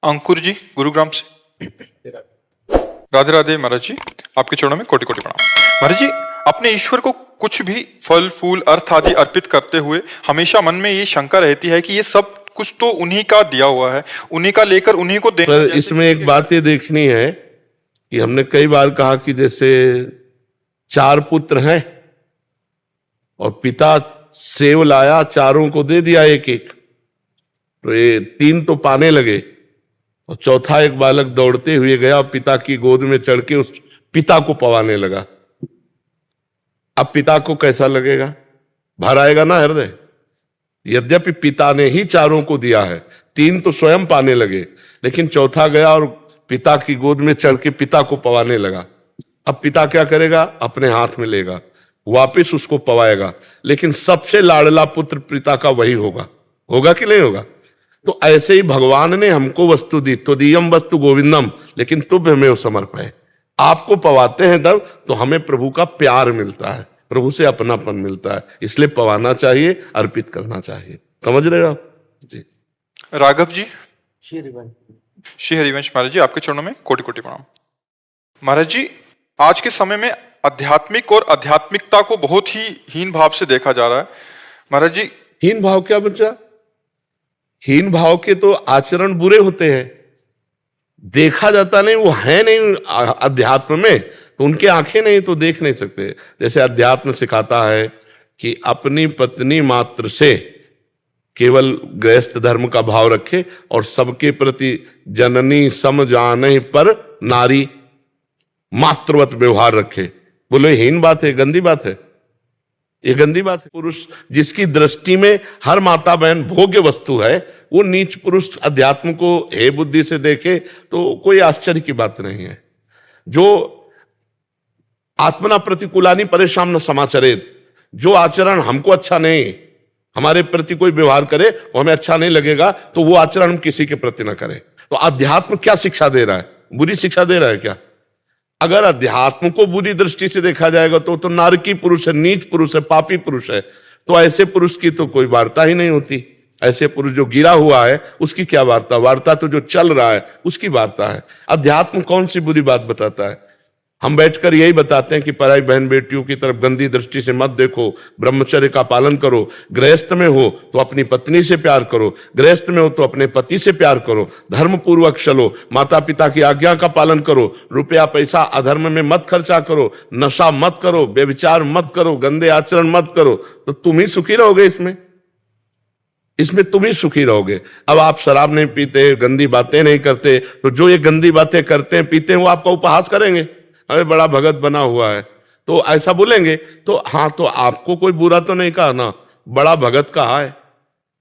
अंकुर जी गुरुग्राम से। राधे राधे महाराज जी, आपके चरणों में कोटि कोटि प्रणाम। महाराज जी, अपने ईश्वर को कुछ भी फल फूल अर्थ आदि अर्पित करते हुए हमेशा मन में ये शंका रहती है कि ये सब कुछ तो उन्हीं का दिया हुआ है, उन्हीं का लेकर उन्हीं को देना। पर इसमें एक बात ये देखनी है कि हमने कई बार कहा कि जैसे 4 पुत्र हैं और पिता सेव लाया, चारों को दे दिया एक एक, तो ये 3 तो पाने लगे और चौथा एक बालक दौड़ते हुए गया और पिता की गोद में चढ़ के उस पिता को पवाने लगा। अब पिता को कैसा लगेगा? भर आएगा ना हृदय। यद्यपि पिता ने ही चारों को दिया है, 3 तो स्वयं पाने लगे, लेकिन चौथा गया और पिता की गोद में चढ़ के पिता को पवाने लगा। अब पिता क्या करेगा? अपने हाथ में लेगा, वापिस उसको पवाएगा, लेकिन सबसे लाडला पुत्र पिता का वही होगा। होगा कि नहीं होगा? तो ऐसे ही भगवान ने हमको वस्तु दी, तो दियम वस्तु गोविंदम, लेकिन तुभ्यमेव समर्पय। आपको पवाते हैं तब तो हमें प्रभु का प्यार मिलता है, प्रभु से अपनापन मिलता है, इसलिए पवाना चाहिए, अर्पित करना चाहिए। समझ रहे हो आप जी? राघव जी, श्री हरिवंश महाराज जी, आपके चरणों में कोटि कोटि प्रणाम। महाराज जी, आज के समय में आध्यात्मिक और आध्यात्मिकता को बहुत ही हीन भाव से देखा जा रहा है। महाराज जी, हीन भाव क्या बच्चा? हीन भाव के तो आचरण बुरे होते हैं, देखा जाता नहीं, वो है नहीं अध्यात्म में, तो उनके आंखें नहीं तो देख नहीं सकते। जैसे अध्यात्म सिखाता है कि अपनी पत्नी मात्र से केवल गृहस्थ धर्म का भाव रखे और सबके प्रति जननी सम जाने पर नारी मातृवत व्यवहार रखे। बोलो हीन बात है, गंदी बात है, ये गंदी बात है। पुरुष जिसकी दृष्टि में हर माता बहन भोग्य वस्तु है, वो नीच पुरुष अध्यात्म को हे बुद्धि से देखे तो कोई आश्चर्य की बात नहीं है। जो आत्मना प्रतिकूलानि परेशान न समाचरेत, जो आचरण हमको अच्छा नहीं, हमारे प्रति कोई व्यवहार करे वो हमें अच्छा नहीं लगेगा, तो वो आचरण हम किसी के प्रति न करें। तो अध्यात्म क्या शिक्षा दे रहा है? बुरी शिक्षा दे रहा है क्या? अगर अध्यात्म को बुरी दृष्टि से देखा जाएगा तो नारकी पुरुष है, नीच पुरुष है, पापी पुरुष है। तो ऐसे पुरुष की तो कोई वार्ता ही नहीं होती। ऐसे पुरुष जो गिरा हुआ है उसकी क्या वार्ता? वार्ता तो जो चल रहा है उसकी वार्ता है। अध्यात्म कौन सी बुरी बात बताता है? हम बैठकर यही बताते हैं कि पराई बहन बेटियों की तरफ गंदी दृष्टि से मत देखो, ब्रह्मचर्य का पालन करो, गृहस्थ में हो तो अपनी पत्नी से प्यार करो, गृहस्थ में हो तो अपने पति से प्यार करो, धर्म पूर्वक चलो, माता पिता की आज्ञा का पालन करो, रुपया पैसा अधर्म में मत खर्चा करो, नशा मत करो, व्यभिचार मत करो, गंदे आचरण मत करो, तो तुम ही सुखी रहोगे। इसमें तुम ही सुखी रहोगे। अब आप शराब नहीं पीते, गंदी बातें नहीं करते, तो जो ये गंदी बातें करते हैं पीते हैं वो आपका उपहास करेंगे, अरे बड़ा भगत बना हुआ है, तो ऐसा बोलेंगे। तो हाँ, तो आपको कोई बुरा तो नहीं कहा ना, बड़ा भगत कहा है,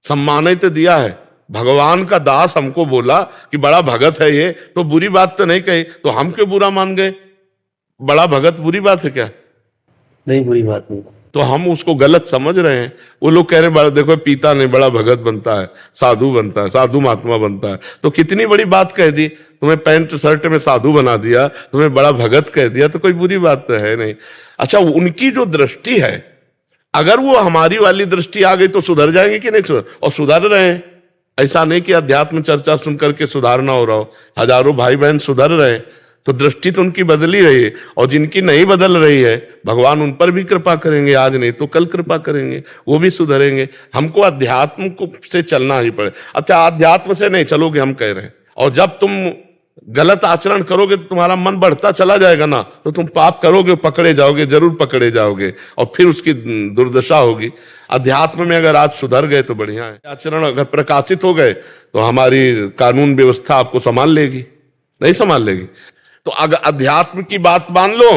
सम्मान ही तो दिया है। भगवान का दास हमको बोला कि बड़ा भगत है ये, तो बुरी बात तो नहीं कही, तो हम क्यों बुरा मान गए? बड़ा भगत बुरी बात है क्या? नहीं, बुरी बात नहीं। तो हम उसको गलत समझ रहे हैं। वो लोग कह रहे हैं देखो पीता नहीं बड़ा भगत बनता है, साधु बनता है, साधु महात्मा बनता है। तो कितनी बड़ी बात कह दी, तुम्हें पैंट शर्ट में साधु बना दिया, तुम्हें बड़ा भगत कह दिया, तो कोई बुरी बात तो है नहीं। अच्छा, उनकी जो दृष्टि है, अगर वो हमारी वाली दृष्टि आ गई तो सुधर जाएंगे कि नहीं सुधर? और सुधर रहे हैं। ऐसा नहीं कि अध्यात्म चर्चा सुन करके सुधारना हो रहा हो, हजारों भाई बहन सुधर रहे हैं, तो दृष्टि तो उनकी बदली रही है। और जिनकी नहीं बदल रही है, भगवान उन पर भी कृपा करेंगे, आज नहीं तो कल कृपा करेंगे, वो भी सुधरेंगे। हमको अध्यात्म को से चलना ही पड़े। अच्छा, अध्यात्म से नहीं चलोगे हम कह रहे हैं, और जब तुम गलत आचरण करोगे तो तुम्हारा मन बढ़ता चला जाएगा ना, तो तुम पाप करोगे, पकड़े जाओगे, जरूर पकड़े जाओगे, और फिर उसकी दुर्दशा होगी। अध्यात्म में अगर आज सुधर गए तो बढ़िया है। आचरण अगर प्रकाशित हो गए तो हमारी कानून व्यवस्था आपको संभाल लेगी, नहीं संभाल लेगी। तो अगर अध्यात्म की बात मान लो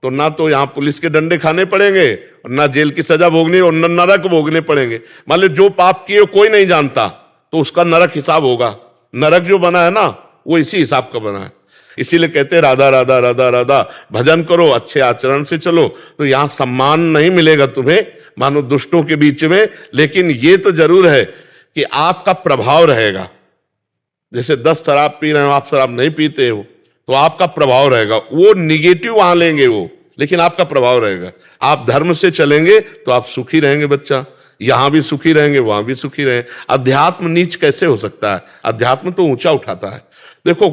तो ना तो यहां पुलिस के डंडे खाने पड़ेंगे, और ना जेल की सजा भोगनी, और न नरक भोगने पड़ेंगे। मान लो जो पाप किए कोई नहीं जानता, तो उसका नरक हिसाब होगा। नरक जो बना है ना, वो इसी हिसाब का बना है। इसीलिए कहते हैं राधा राधा राधा राधा, भजन करो, अच्छे आचरण से चलो, तो यहां सम्मान नहीं मिलेगा तुम्हें मानो दुष्टों के बीच में, लेकिन ये तो जरूर है कि आपका प्रभाव रहेगा। जैसे 10 शराब पी रहे हो, आप शराब नहीं पीते हो, तो आपका प्रभाव रहेगा। वो निगेटिव वहां लेंगे वो, लेकिन आपका प्रभाव रहेगा। आप धर्म से चलेंगे तो आप सुखी रहेंगे बच्चा। यहां भी सुखी रहेंगे, वहां भी सुखी रहें। अध्यात्म नीच कैसे हो सकता है? अध्यात्म तो ऊंचा उठाता है। देखो,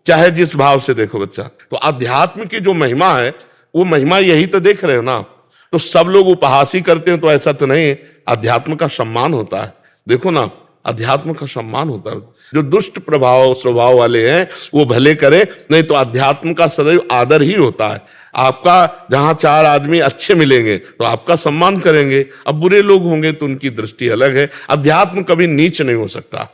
चाहे जिस भाव से देखो बच्चा, तो अध्यात्म की जो महिमा है, वो महिमा यही तो देख रहे हो ना। तो सब लोग उपहास ही करते हैं तो ऐसा तो नहीं है। अध्यात्म का सम्मान होता है। देखो ना, अध्यात्म का सम्मान होता है। जो दुष्ट प्रभाव स्वभाव वाले हैं वो भले करें, नहीं तो अध्यात्म का सदैव आदर ही होता है। आपका जहां चार आदमी अच्छे मिलेंगे तो आपका सम्मान करेंगे, अब बुरे लोग होंगे तो उनकी दृष्टि अलग है। अध्यात्म कभी नीच नहीं हो सकता।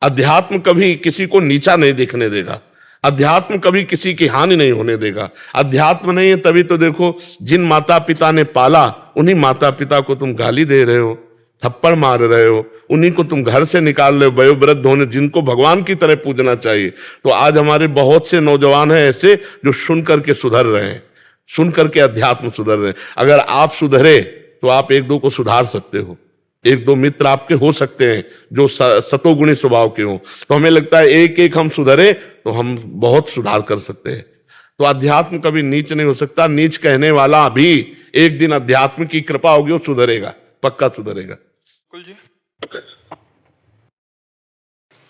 अध्यात्म कभी किसी को नीचा नहीं देखने देगा। अध्यात्म कभी किसी की हानि नहीं होने देगा। अध्यात्म नहीं है तभी तो देखो, जिन माता पिता ने पाला उन्हीं माता पिता को तुम गाली दे रहे हो, थप्पड़ मार रहे हो, उन्हीं को तुम घर से निकाल रहे हो। वयोवृद्ध होने जिनको भगवान की तरह पूजना चाहिए, तो आज हमारे बहुत से नौजवान हैं ऐसे जो सुन करके सुधर रहे हैं, सुन करके अध्यात्म सुधर रहे हैं। अगर आप सुधरे तो आप एक दो को सुधार सकते हो। एक दो मित्र आपके हो सकते हैं जो सतोगुणी स्वभाव के हों। तो हमें लगता है एक एक हम सुधरे तो हम बहुत सुधार कर सकते हैं। तो अध्यात्म कभी नीच नहीं हो सकता। नीच कहने वाला भी एक दिन अध्यात्म की कृपा होगी, वो सुधरेगा, पक्का सुधरेगा। बिल्कुल जी।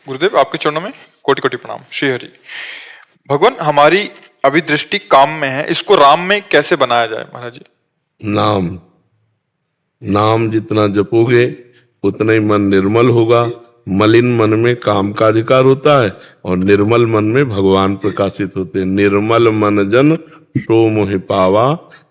गुरुदेव, आपके चरणों में कोटि कोटि प्रणाम। श्री हरि। भगवान, हमारी अभी दृष्टि काम में है, इसको राम में कैसे बनाया जाए महाराज जी? नाम, नाम जितना जपोगे उतना ही मन निर्मल होगा। मलिन मन में काम का अधिकार होता है और निर्मल मन में भगवान प्रकाशित होते हैं। निर्मल मन जन सो मोहि पावा,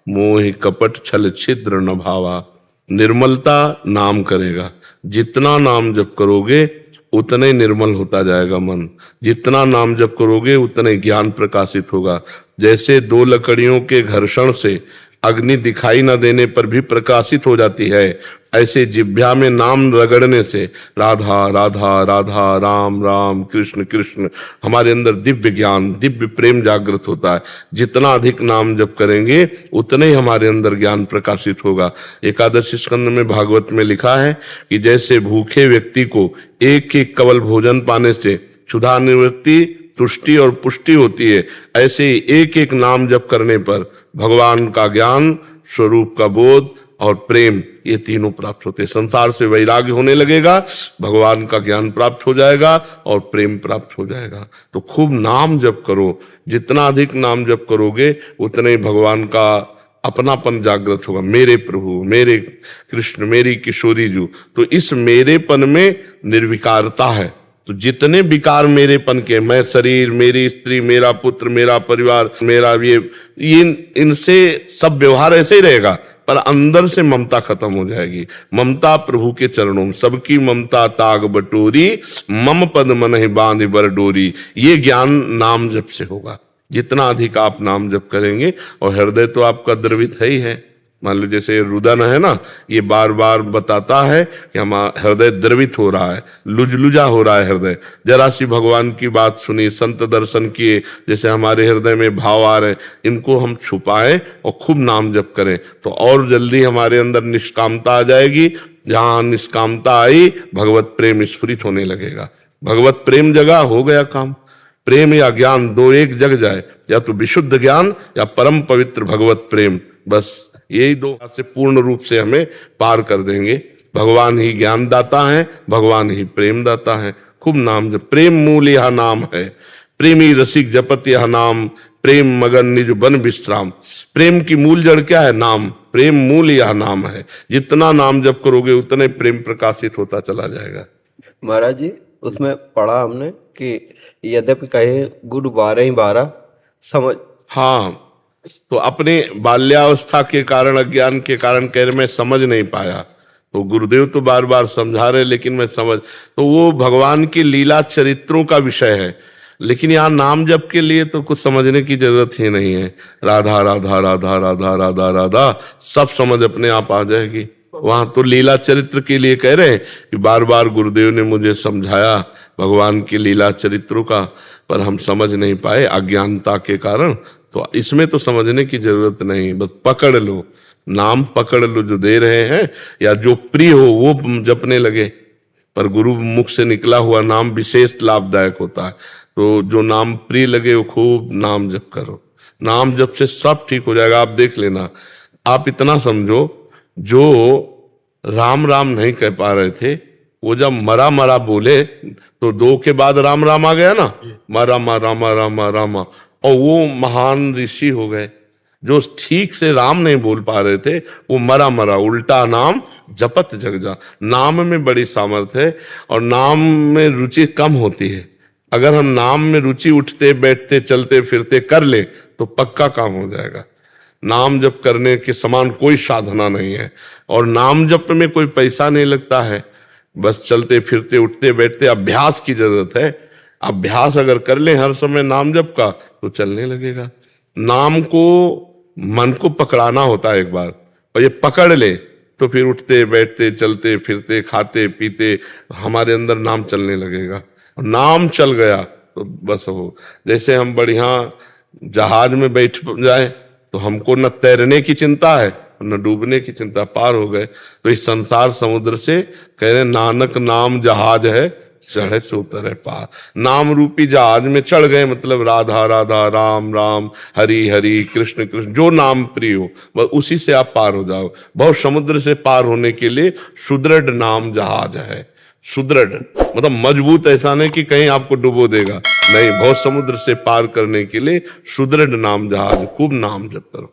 मोहि कपट छल छिद्र न भावा। निर्मलता नाम करेगा। जितना नाम जप करोगे उतना ही निर्मल होता जाएगा मन। जितना नाम जप करोगे उतना ही ज्ञान प्रकाशित होगा। जैसे दो लकड़ियों के घर्षण से अग्नि दिखाई न देने पर भी प्रकाशित हो जाती है, ऐसे जिह्वा में नाम रगड़ने से राधा राधा राधा, राम राम, कृष्ण कृष्ण, हमारे अंदर दिव्य ज्ञान, दिव्य प्रेम जागृत होता है। जितना अधिक नाम जप करेंगे उतने ही हमारे अंदर ज्ञान प्रकाशित होगा। एकादश स्कंद में भागवत में लिखा है कि जैसे भूखे व्यक्ति को एक एक कवल भोजन पाने से क्षुधा निवृत्ति, तुष्टि और पुष्टि होती है, ऐसे ही एक एक नाम जप करने पर भगवान का ज्ञान, स्वरूप का बोध और प्रेम, ये तीनों प्राप्त होते हैं। संसार से वैराग्य होने लगेगा, भगवान का ज्ञान प्राप्त हो जाएगा और प्रेम प्राप्त हो जाएगा। तो खूब नाम जप करो। जितना अधिक नाम जप करोगे उतने ही भगवान का अपनापन जागृत होगा। मेरे प्रभु, मेरे कृष्ण, मेरी किशोरी जू। तो इस मेरेपन में निर्विकारता है। तो जितने विकार मेरेपन के, मैं शरीर, मेरी स्त्री, मेरा पुत्र, मेरा परिवार, मेरा ये इनसे सब व्यवहार ऐसे ही रहेगा, पर अंदर से ममता खत्म हो जाएगी। ममता प्रभु के चरणों में, सबकी ममता ताग बटोरी, मम पद मन ही बांध बर डोरी। ये ज्ञान नाम जप से होगा। जितना अधिक आप नाम जप करेंगे, और हृदय तो आपका द्रवित है ही है। मान लो जैसे रुदन है ना, ये बार बार बताता है कि हमारा हृदय द्रवित हो रहा है, लुजलुजा हो रहा है हृदय। जरा सी भगवान की बात सुनी, संत दर्शन किए, जैसे हमारे हृदय में भाव आ रहे, इनको हम छुपाएं और खूब नाम जप करें तो और जल्दी हमारे अंदर निष्कामता आ जाएगी। जहां निष्कामता आई, भगवत प्रेम स्फुरित होने लगेगा। भगवत प्रेम जगा, हो गया काम। प्रेम या ज्ञान दो एक जग जाए, या तो विशुद्ध ज्ञान या परम पवित्र भगवत प्रेम, बस यही दो से पूर्ण रूप से हमें पार कर देंगे। भगवान ही ज्ञान दाता है, भगवान ही प्रेम दाता है। खूब नाम जप। प्रेम मूल यह नाम है, प्रेमी रसिक जपत यह नाम, प्रेम मगन निज बन विश्राम। प्रेम की मूल जड़ क्या है? नाम। प्रेम मूल यह नाम है। जितना नाम जप करोगे उतने प्रेम प्रकाशित होता चला जाएगा। महाराज जी, उसमें पढ़ा हमने कि यद्यपि कहे गुरु 12 ही 12 समझ। हाँ, तो अपने बाल्यावस्था के कारण, अज्ञान के कारण कह रहे मैं समझ नहीं पाया, तो गुरुदेव तो बार बार समझा रहे लेकिन मैं समझ, तो वो भगवान की लीला चरित्रों का विषय है। लेकिन यहाँ नाम जप के लिए तो कुछ समझने की जरूरत ही नहीं है। राधा राधा राधा राधा राधा राधा सब समझ अपने आप आ जाएगी। वहां तो लीला चरित्र के लिए कह रहे हैं कि बार बार गुरुदेव ने मुझे समझाया भगवान की लीला चरित्रों का, पर हम समझ नहीं पाए अज्ञानता के कारण। तो इसमें तो समझने की जरूरत नहीं, बस पकड़ लो, नाम पकड़ लो जो दे रहे हैं, या जो प्रिय हो वो जपने लगे। पर गुरु मुख से निकला हुआ नाम विशेष लाभदायक होता है। तो जो नाम प्रिय लगे वो खूब नाम जप करो। नाम जप से सब ठीक हो जाएगा। आप देख लेना, आप इतना समझो, जो राम राम नहीं कह पा रहे थे, वो जब मरा मरा बोले तो 2 के बाद राम राम आ गया ना, मरा मरा रामा रामा रामा, और वो महान ऋषि हो गए। जो ठीक से राम नहीं बोल पा रहे थे वो मरा मरा उल्टा नाम जपत जग जा। नाम में बड़ी सामर्थ्य है और नाम में रुचि कम होती है। अगर हम नाम में रुचि उठते बैठते चलते फिरते कर ले तो पक्का काम हो जाएगा। नाम जप करने के समान कोई साधना नहीं है और नाम जप में कोई पैसा नहीं लगता है, बस चलते फिरते उठते बैठते अभ्यास की जरूरत है। अभ्यास अगर कर ले हर समय नाम जप का तो चलने लगेगा। नाम को मन को पकड़ाना होता है एक बार, और ये पकड़ ले तो फिर उठते बैठते चलते फिरते खाते पीते हमारे अंदर नाम चलने लगेगा। नाम चल गया तो बस हो, जैसे हम बढ़िया जहाज में बैठ जाए तो हमको न तैरने की चिंता है न डूबने की चिंता, पार हो गए। तो इस संसार समुद्र से कह रहे नानक नाम जहाज है चढ़े से उतरे पार। नाम रूपी जहाज में चढ़ गए मतलब राधा राधा राम राम हरि हरि कृष्ण कृष्ण, जो नाम प्रिय हो बस उसी से आप पार हो जाओ। बहुत समुद्र से पार होने के लिए सुदृढ़ नाम जहाज है। सुदृढ़ मतलब मजबूत, ऐसा नहीं कि कहीं आपको डुबो देगा, नहीं, बहुत समुद्र से पार करने के लिए सुदृढ़ नाम जहाज। खूब नाम जप करो।